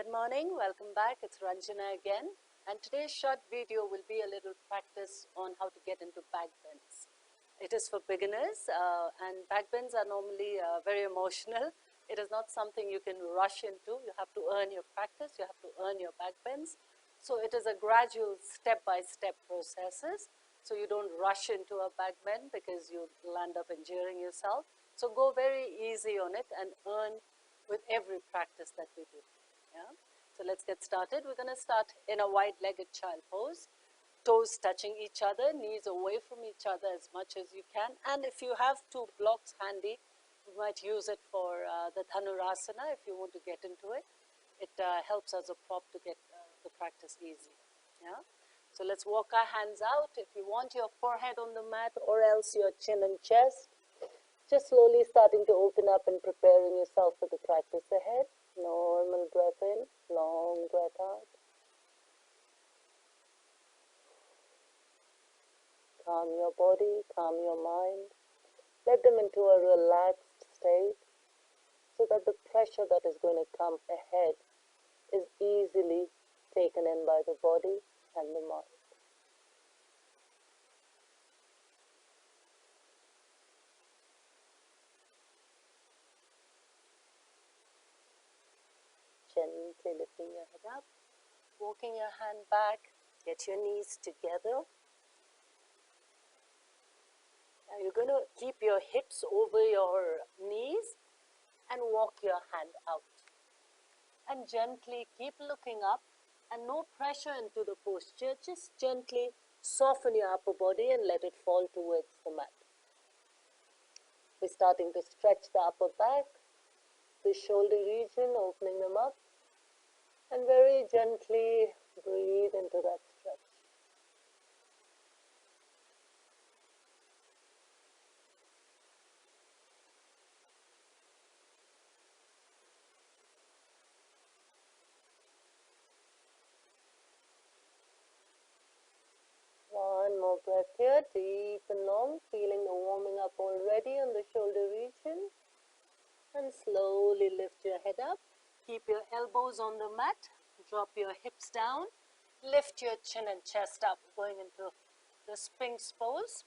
Good morning, welcome back. It's Ranjana again. And today's short video will be a little practice on how to get into backbends. It is for beginners and backbends are normally very emotional. It is not something you can rush into. You have to earn your practice, you have to earn your backbends. So it is a gradual step-by-step processes. So you don't rush into a backbend because you land up injuring yourself. So go very easy on it and earn with every practice that we do. Yeah? So let's get started. We're going to start in a wide-legged child pose. Toes touching each other, knees away from each other as much as you can. And if you have two blocks handy, you might use it for the Dhanurasana if you want to get into it. It helps as a prop to get the practice easy. Yeah? So let's walk our hands out. If you want your forehead on the mat or else your chin and chest, just slowly starting to open up and preparing yourself for the practice ahead. Normal breath in, long breath out. Calm your body, calm your mind. Let them into a relaxed state so that the pressure that is going to come ahead is easily taken in by the body and the mind. Gently lifting your head up, walking your hand back, get your knees together. Now you're going to keep your hips over your knees and walk your hand out. And gently keep looking up and no pressure into the posture. Just gently soften your upper body and let it fall towards the mat. We're starting to stretch the upper back, the shoulder region, opening them up. And very gently breathe into that stretch. One more breath here, deep and long, feeling the warming up already on the shoulder region. And slowly lift your head up. Keep your elbows on the mat. Drop your hips down. Lift your chin and chest up, going into the Sphinx pose.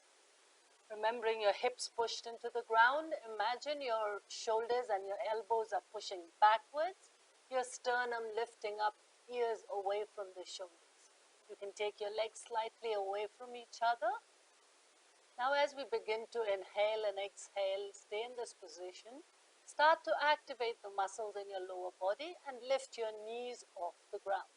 Remembering your hips pushed into the ground. Imagine your shoulders and your elbows are pushing backwards. Your sternum lifting up, ears away from the shoulders. You can take your legs slightly away from each other. Now as we begin to inhale and exhale, stay in this position. Start to activate the muscles in your lower body and lift your knees off the ground.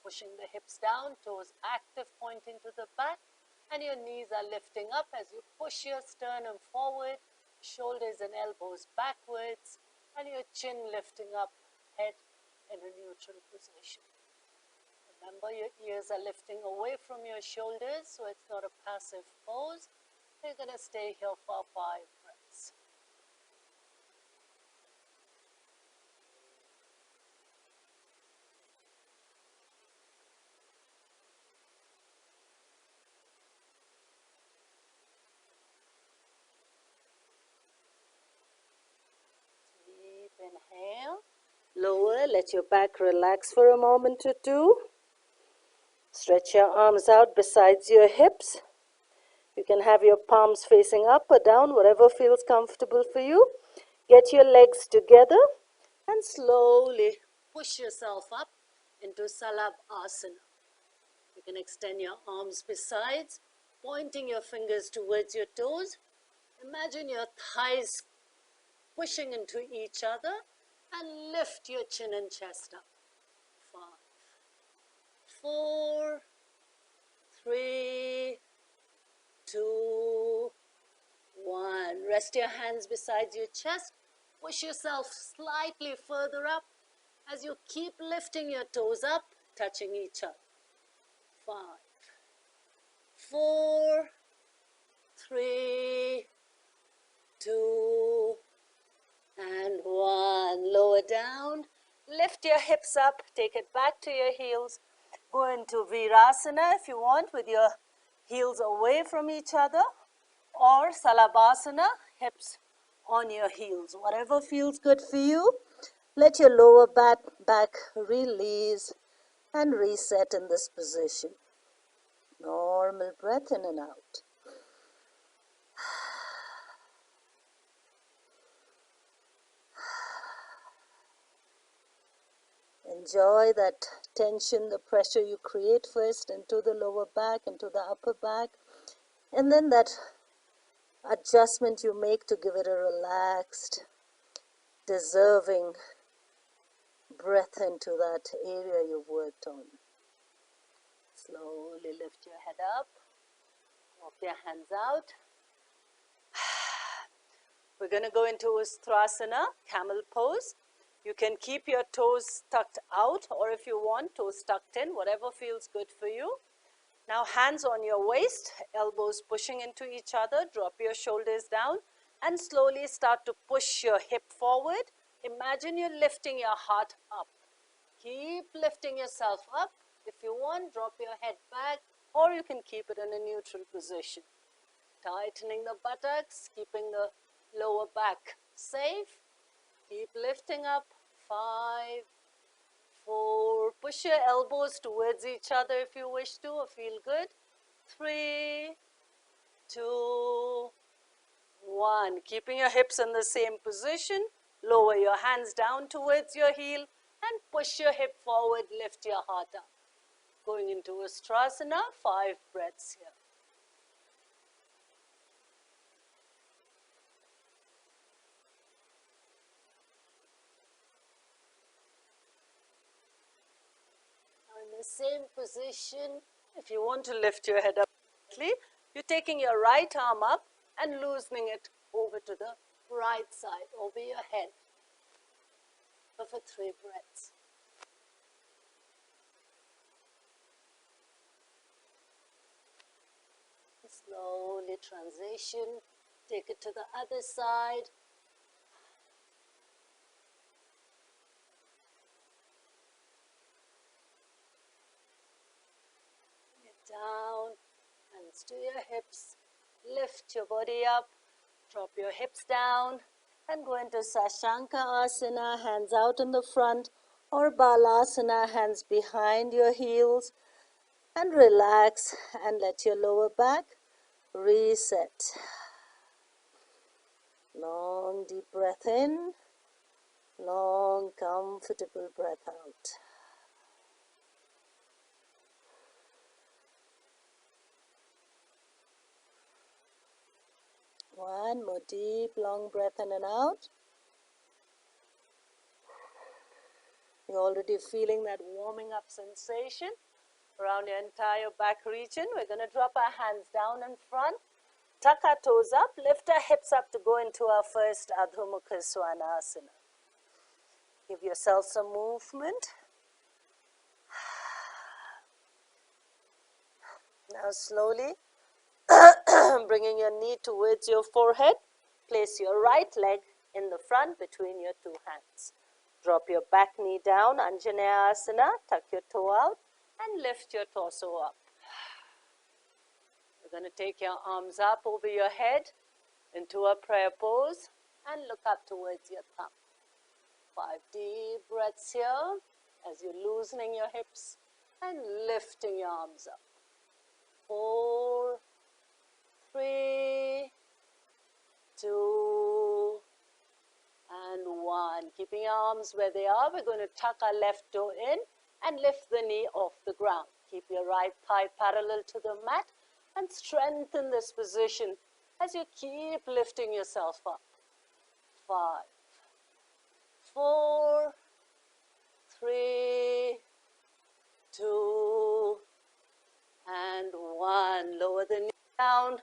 Pushing the hips down, toes active, pointing to the back, and your knees are lifting up as you push your sternum forward, shoulders and elbows backwards, and your chin lifting up, head in a neutral position. Remember, your ears are lifting away from your shoulders, so it's not a passive pose. You're going to stay here for 5 breaths. Deep inhale. Lower, let your back relax for a moment or two. Stretch your arms out besides your hips. You can have your palms facing up or down, whatever feels comfortable for you. Get your legs together and slowly push yourself up into Salabhasana. You can extend your arms besides, pointing your fingers towards your toes. Imagine your thighs pushing into each other and lift your chin and chest up. 5, 4, 3, 2, 1. Rest your hands beside your chest. Push yourself slightly further up as you keep lifting your toes up, touching each other. 5, 4, 3, 2, and 1. Lower down. Lift your hips up. Take it back to your heels. Go into Virasana if you want, with your heels away from each other, or Salabhasana, hips on your heels. Whatever feels good for you. Let your lower back release and reset in this position. Normal breath in and out. Enjoy that tension, the pressure you create first into the lower back, into the upper back, and then that adjustment you make to give it a relaxed, deserving breath into that area you've worked on. Slowly lift your head up, walk your hands out. We're going to go into Ustrasana, camel pose. You can keep your toes tucked out, or if you want, toes tucked in, whatever feels good for you. Now hands on your waist, elbows pushing into each other, drop your shoulders down and slowly start to push your hip forward. Imagine you're lifting your heart up. Keep lifting yourself up. If you want, drop your head back, or you can keep it in a neutral position. Tightening the buttocks, keeping the lower back safe. Keep lifting up. 5, 4. Push your elbows towards each other if you wish to or feel good. 3, 2, 1. Keeping your hips in the same position. Lower your hands down towards your heel and push your hip forward. Lift your heart up. Going into Ustrasana. 5 breaths here. In the same position, if you want to lift your head up slightly, you're taking your right arm up and loosening it over to the right side, over your head. Go for 3 breaths. Slowly transition, take it to the other side. Down, hands to your hips, lift your body up, drop your hips down and go into Sashanka Asana, hands out in the front, or Balasana, hands behind your heels, and relax and let your lower back reset. Long deep breath in, long comfortable breath out. One more deep, long breath in and out. You're already feeling that warming up sensation around your entire back region. We're going to drop our hands down in front, tuck our toes up, lift our hips up to go into our first Adho Mukha Svanasana. Give yourself some movement. Now slowly bringing your knee towards your forehead, place your right leg in the front between your 2 hands. Drop your back knee down, Anjaneya Asana, tuck your toe out and lift your torso up. You're going to take your arms up over your head into a prayer pose and look up towards your thumb. 5 deep breaths here as you're loosening your hips and lifting your arms up. 4, 3, 2, and 1. Keeping your arms where they are, we're going to tuck our left toe in and lift the knee off the ground. Keep your right thigh parallel to the mat and strengthen this position as you keep lifting yourself up. 5, 4, 3, 2, and 1. Lower the knee down,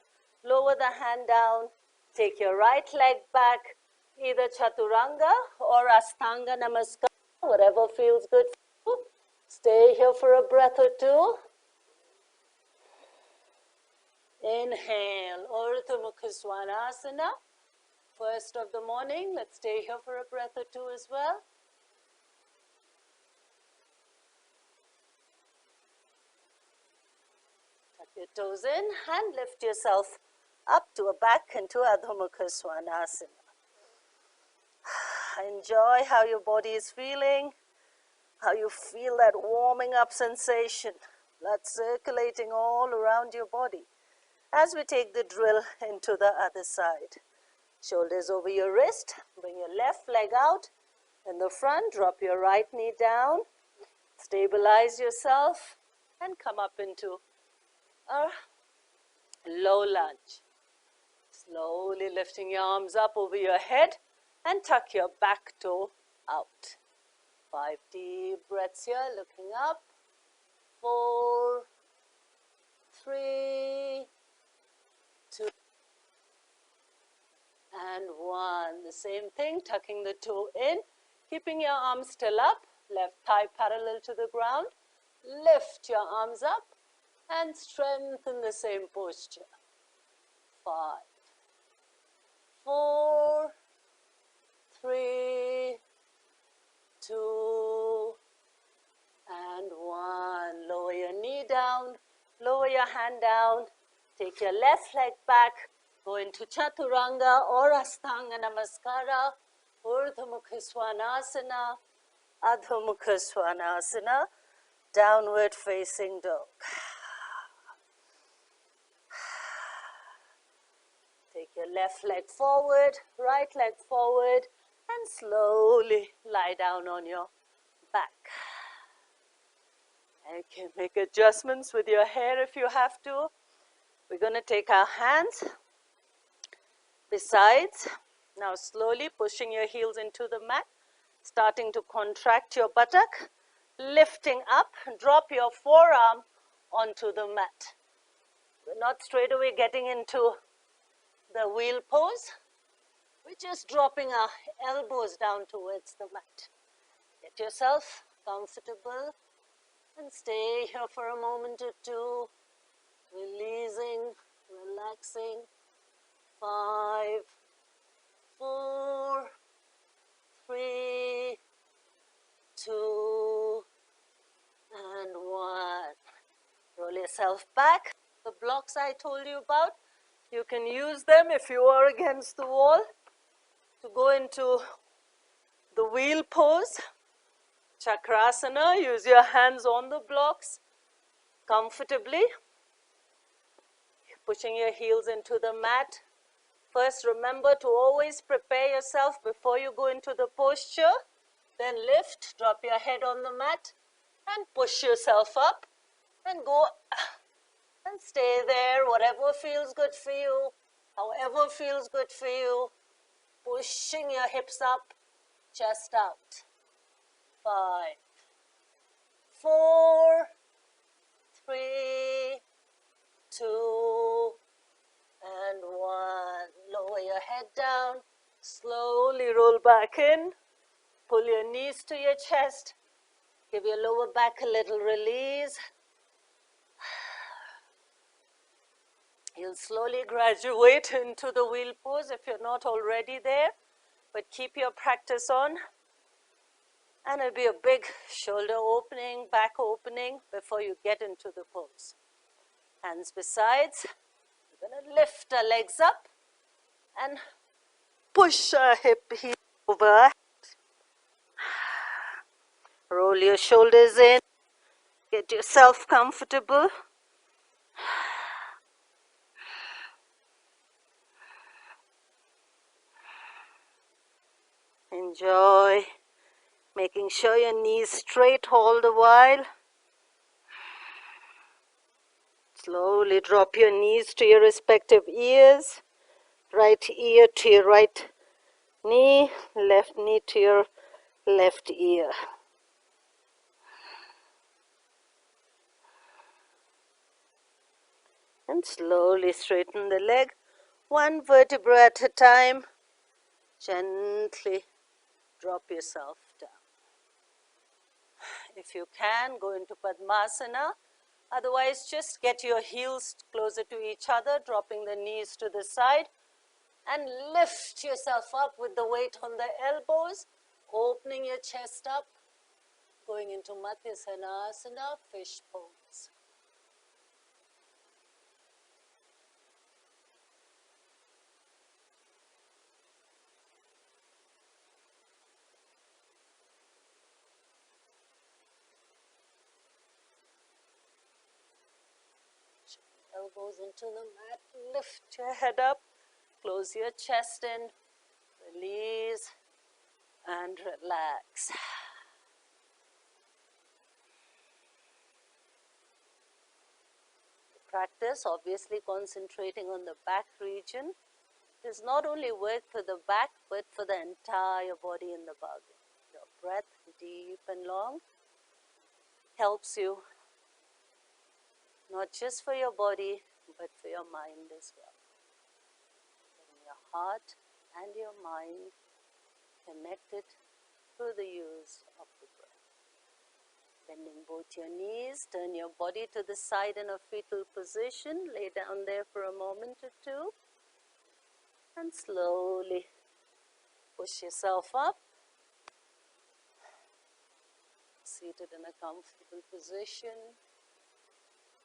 lower the hand down, take your right leg back, either Chaturanga or Astanga Namaskar, whatever feels good for you. Stay here for a breath or 2. Inhale, Urdhva Mukha Svanasana. First of the morning, let's stay here for a breath or 2 as well. Tuck your toes in and lift yourself up to a back into Adho Mukha Svanasana. Enjoy how your body is feeling, how you feel that warming up sensation, blood circulating all around your body. As we take the drill into the other side. Shoulders over your wrist, bring your left leg out in the front, drop your right knee down, stabilize yourself and come up into a low lunge. Slowly lifting your arms up over your head and tuck your back toe out. 5 deep breaths here, looking up. 4, 3, 2, and 1. The same thing, tucking the toe in, keeping your arms still up, left thigh parallel to the ground. Lift your arms up and strengthen the same posture. 5, 4, 3, 2, and 1. Lower your knee down, lower your hand down, take your left leg back, go into Chaturanga or Ashtanga Namaskara, Urdhva Mukha Svanasana, Adho Mukha Svanasana, downward facing dog. Take your left leg forward, right leg forward, and slowly lie down on your back. You can make adjustments with your hair if you have to. We're going to take our hands besides. Now slowly pushing your heels into the mat, starting to contract your buttock, lifting up, drop your forearm onto the mat. We're not straight away getting into the wheel pose. We're just dropping our elbows down towards the mat. Get yourself comfortable and stay here for a moment or two, releasing, relaxing. 5, 4, 3, 2, and 1. Roll yourself back. The blocks I told you about, you can use them if you are against the wall to go into the wheel pose. Chakrasana, use your hands on the blocks comfortably, pushing your heels into the mat. First, remember to always prepare yourself before you go into the posture. Then lift, drop your head on the mat and push yourself up and go and stay there, whatever feels good for you, however feels good for you. Pushing your hips up, chest out. 5, 4, 3, 2, and 1. Lower your head down, slowly roll back in, pull your knees to your chest, give your lower back a little release. You'll slowly graduate into the wheel pose if you're not already there, but keep your practice on. And it'll be a big shoulder opening, back opening before you get into the pose. Hands besides. We're going to lift our legs up and push our hip heel over. Roll your shoulders in. Get yourself comfortable. Enjoy making sure your knees straight all the while. Slowly drop your knees to your respective ears. Right ear to your right knee, left knee to your left ear. And slowly straighten the leg, one vertebra at a time. Gently drop yourself down. If you can, go into Padmasana. Otherwise, just get your heels closer to each other, dropping the knees to the side. And lift yourself up with the weight on the elbows, opening your chest up, going into Matsyendrasana, fish pose. elbows into the mat, lift your head up, close your chest in, release and relax. Practice, obviously concentrating on the back region, does not only work for the back but for the entire body in the bargain. Your breath, deep and long, helps you not just for your body but for your mind as well. Getting your heart and your mind connected through the use of the breath. Bending both your knees, turn your body to the side in a fetal position, lay down there for a moment or two, and slowly push yourself up, seated in a comfortable position,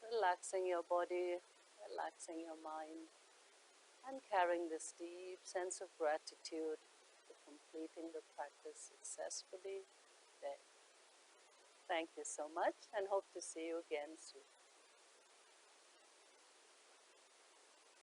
relaxing your body, relaxing your mind, and carrying this deep sense of gratitude for completing the practice successfully today. Thank you so much and hope to see you again soon.